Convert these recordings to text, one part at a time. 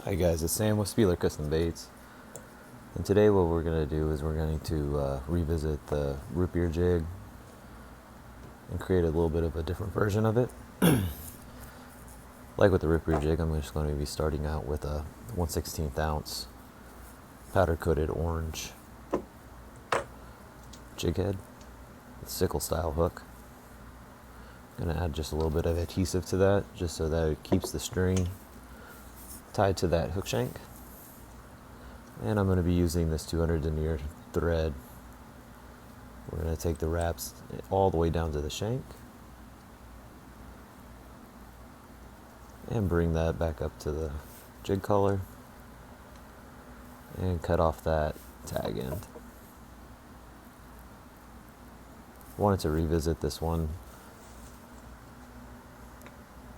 Hi guys, it's Sam with Spieler Custom Baits, and today what we're going to do is we're going to revisit the Rootbeer jig and create a little bit of a different version of it. Like with the Rootbeer jig, I'm just going to be starting out with a 1/16 ounce powder coated orange jig head with sickle style hook. I'm going to add just a little bit of adhesive to that just so that it keeps the string tied to that hook shank. And I'm going to be using this 200 denier thread. We're going to take the wraps all the way down to the shank and bring that back up to the jig collar and cut off that tag end. Wanted to revisit this one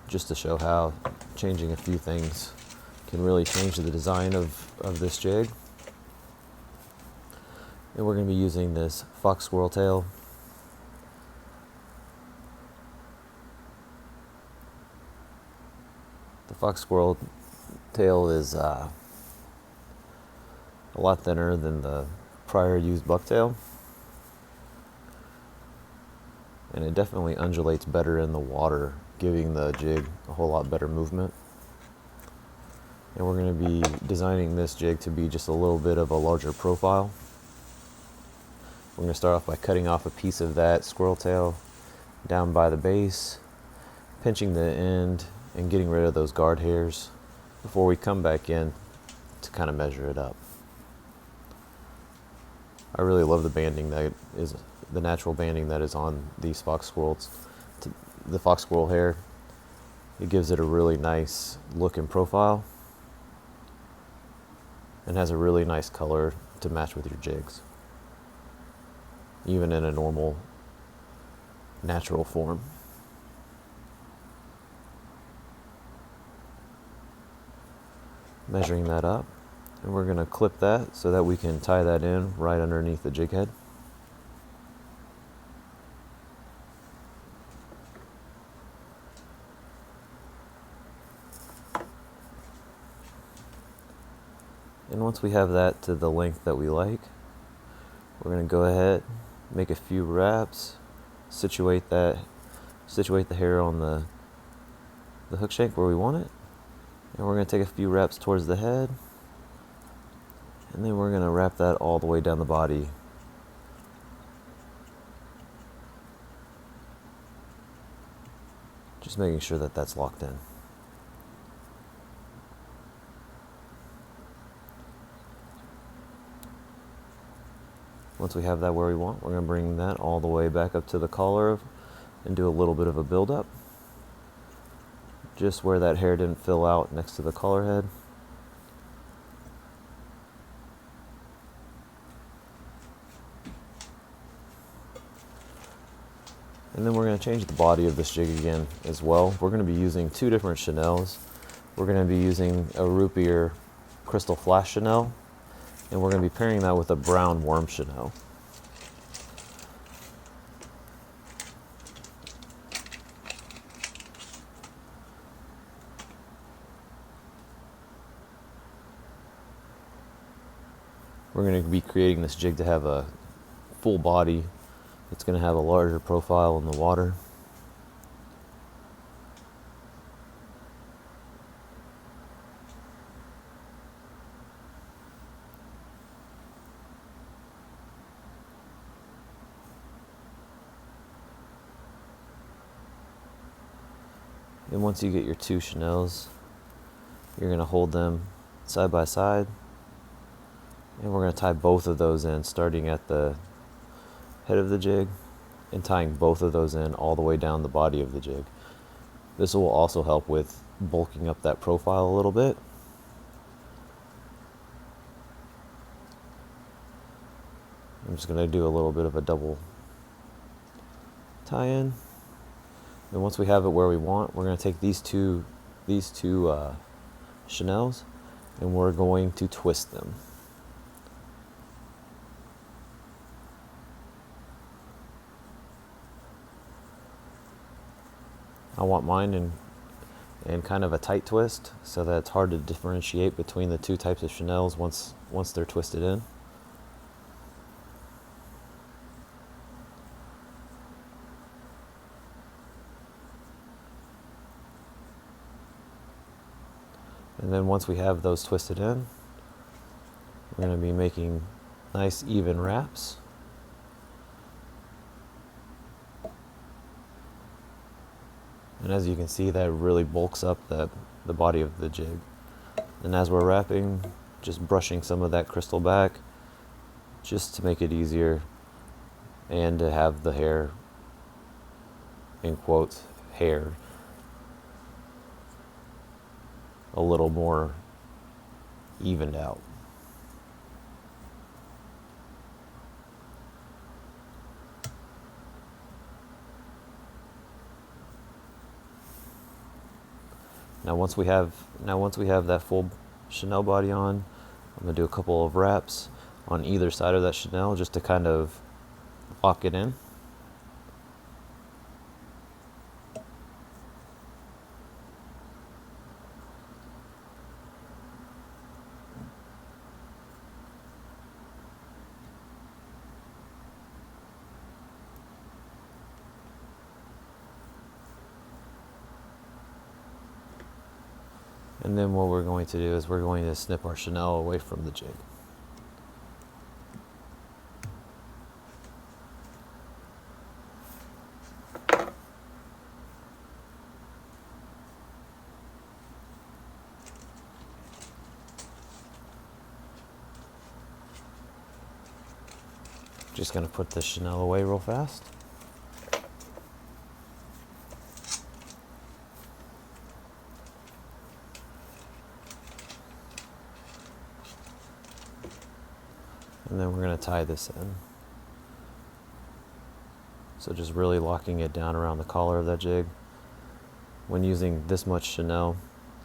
just to show how changing a few things can really change the design of this jig. And we're going to be using this fox squirrel tail. The fox squirrel tail is a lot thinner than the prior used bucktail, and it definitely undulates better in the water, giving the jig a whole lot better movement. And we're going to be designing this jig to be just a little bit of a larger profile. We're going to start off by cutting off a piece of that squirrel tail down by the base, pinching the end and getting rid of those guard hairs before we come back in to kind of measure it up. I really love the banding that is the natural banding that is on these fox squirrels. The fox squirrel hair, it gives it a really nice look and profile and has a really nice color to match with your jigs, even in a normal natural form. Measuring that up, and we're going to clip that so that we can tie that in right underneath the jig head. And once we have that to the length that we like, we're going to go ahead, make a few wraps, situate the hair on the hook shank where we want it. And we're going to take a few wraps towards the head, and then we're going to wrap that all the way down the body. Just making sure that that's locked in. Once we have that where we want, we're going to bring that all the way back up to the collar and do a little bit of a build up, just where that hair didn't fill out next to the collar head. And then we're going to change the body of this jig again as well. We're going to be using two different chenelles. We're going to be using a Rootbeer crystal flash chenelle, and we're going to be pairing that with a brown worm chenelle. We're going to be creating this jig to have a full body. It's going to have a larger profile in the water. And once you get your two chenelles, you're going to hold them side by side, and we're going to tie both of those in, starting at the head of the jig and tying both of those in all the way down the body of the jig. This will also help with bulking up that profile a little bit. I'm just going to do a little bit of a double tie in. And once we have it where we want, we're going to take these two chenelles, and we're going to twist them. I want mine and kind of a tight twist, so that it's hard to differentiate between the two types of chenelles once they're twisted in. And then once we have those twisted in, we're going to be making nice even wraps. And as you can see, that really bulks up the body of the jig. And as we're wrapping, just brushing some of that crystal back just to make it easier and to have the hair, in quotes, hair, a little more evened out. Now once we have that full chenille body on, I'm going to do a couple of wraps on either side of that chenille just to kind of lock it in. And then what we're going to do is we're going to snip our chenille away from the jig. Just going to put the chenille away real fast. And then we're going to tie this in. So just really locking it down around the collar of that jig. When using this much chenille,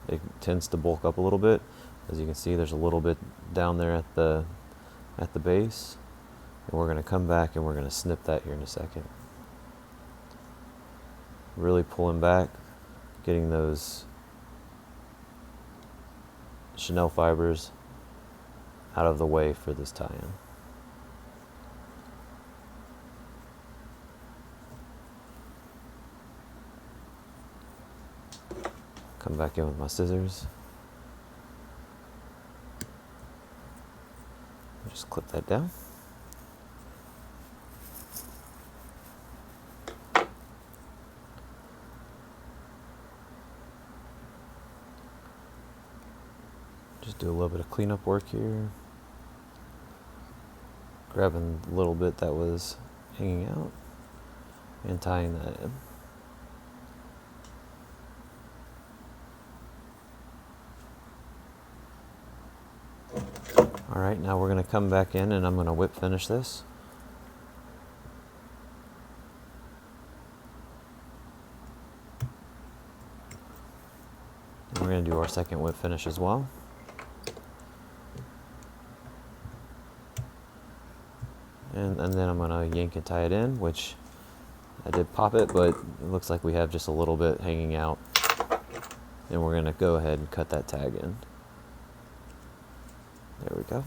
it tends to bulk up a little bit. As you can see, there's a little bit down there at the base. And we're going to come back and we're going to snip that here in a second. Really pulling back, getting those chenille fibers out of the way for this tie-in. Come back in with my scissors. Just clip that down. Just do a little bit of cleanup work here. Grabbing a little bit that was hanging out and tying that in. Alright, now we're going to come back in and I'm going to whip finish this. And we're going to do our second whip finish as well. And then I'm going to yank and tie it in, which I did pop it, but it looks like we have just a little bit hanging out. And we're going to go ahead and cut that tag in. There we go.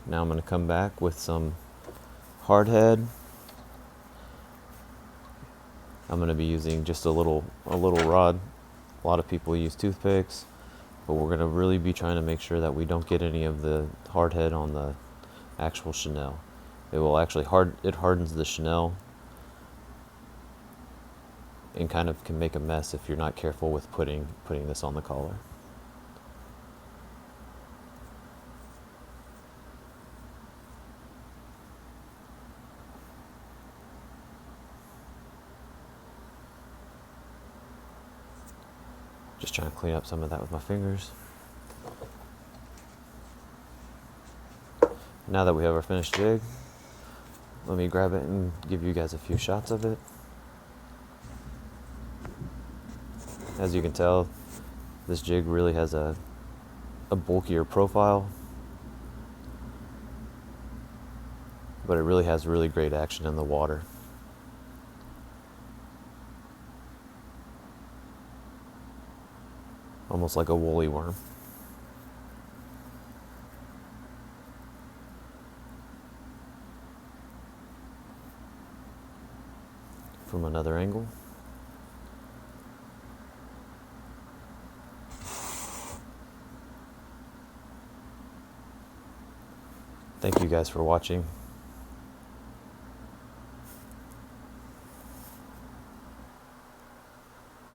Now I'm going to come back with some hard head. I'm going to be using just a little rod. A lot of people use toothpicks, but we're going to really be trying to make sure that we don't get any of the hard head on the actual chenille. It will actually hardens the chenille and kind of can make a mess if you're not careful with putting this on the collar. Just trying to clean up some of that with my fingers. Now that we have our finished jig, let me grab it and give you guys a few shots of it. As you can tell, this jig really has a bulkier profile, but it really has really great action in the water. almost like a woolly worm. From another angle. Thank you guys for watching.